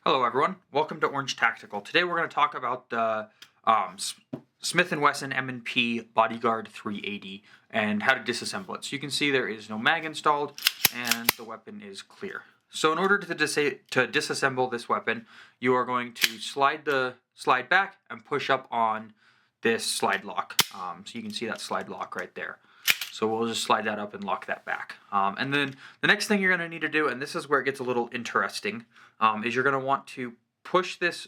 Hello everyone, welcome to Orange Tactical. Today we're going to talk about the Smith & Wesson M&P Bodyguard 380 and how to disassemble it. So you can see there is no mag installed and the weapon is clear. So in order to disassemble this weapon, you are going to slide back and push up on this slide lock. So you can see that slide lock right there. So we'll just slide that up and lock that back. And then the next thing you're going to need to do, and this is where it gets a little interesting, is you're going to want to push this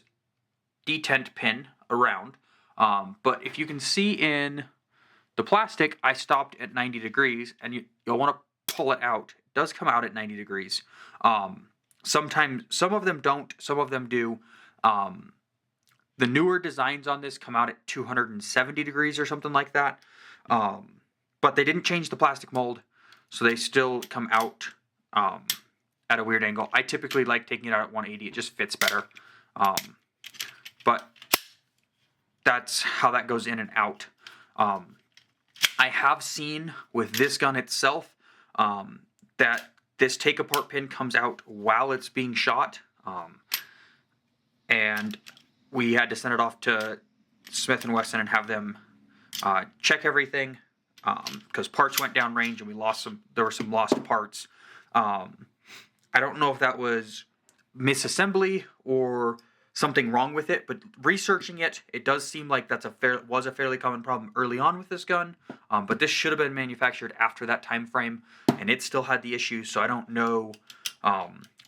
detent pin around. But if you can see in the plastic, I stopped at 90 degrees, and you'll want to pull it out. It does come out at 90 degrees. Sometimes, some of them don't, some of them do. The newer designs on this come out at 270 degrees or something like that. But they didn't change the plastic mold, so they still come out at a weird angle. I typically like taking it out at 180. It just fits better. But that's how that goes in and out. I have seen with this gun itself that this take-apart pin comes out while it's being shot. And we had to send it off to Smith & Wesson and have them check everything. Because parts went down range and we lost some. There were some lost parts. I don't know if that was misassembly or something wrong with it, but researching it, it does seem like that's was a fairly common problem early on with this gun. But this should have been manufactured after that time frame, and it still had the issue. So I don't know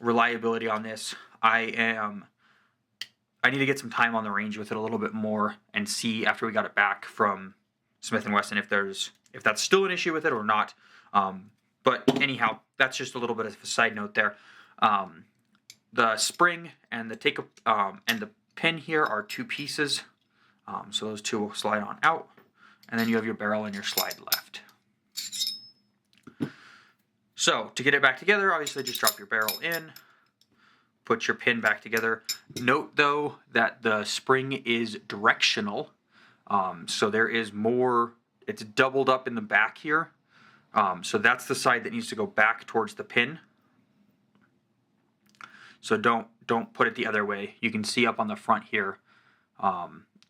reliability on this. I need to get some time on the range with it a little bit more and see after we got it back from Smith & Wesson if that's still an issue with it or not. But anyhow, that's just a little bit of a side note there. The spring and the pin here are two pieces. So those two will slide on out. And then you have your barrel and your slide left. So to get it back together, obviously just drop your barrel in. Put your pin back together. Note though that the spring is directional. So there is more, it's doubled up in the back here. So that's the side that needs to go back towards the pin. So don't put it the other way. You can see up on the front here,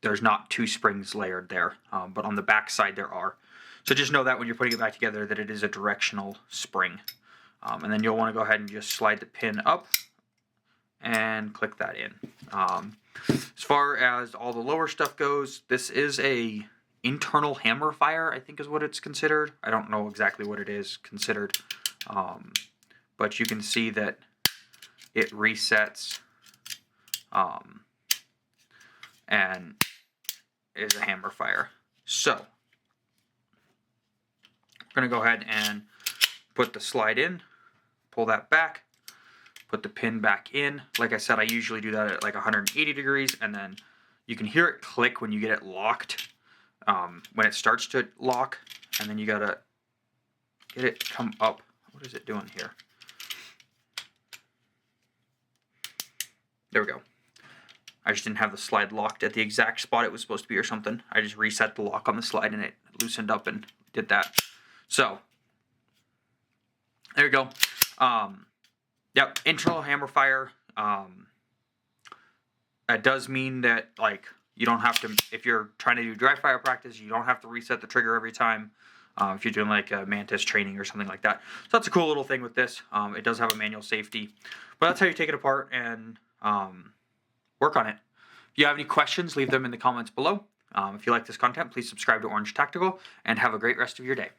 there's not two springs layered there, but on the back side there are. So just know that when you're putting it back together that it is a directional spring. And then you'll want to go ahead and just slide the pin up and click that in. As far as all the lower stuff goes, this is a internal hammer fire, I think is what it's considered. I don't know exactly what it is considered. But you can see that it resets and is a hammer fire. So we're going to go ahead and put the slide in, pull that back, put the pin back in. Like I said, I usually do that at like 180 degrees, and then you can hear it click when you get it locked, when it starts to lock, and then you gotta get it come up. What is it doing here? There we go. I just didn't have the slide locked at the exact spot it was supposed to be or something. I just reset the lock on the slide and it loosened up and did that. So there you go. Yep, internal hammer fire. That does mean that, like, you don't have to, if you're trying to do dry fire practice, you don't have to reset the trigger every time. If you're doing like a Mantis training or something like that. So that's a cool little thing with this. It does have a manual safety, but that's how you take it apart and work on it. If you have any questions, leave them in the comments below. If you like this content, please subscribe to Orange Tactical and have a great rest of your day.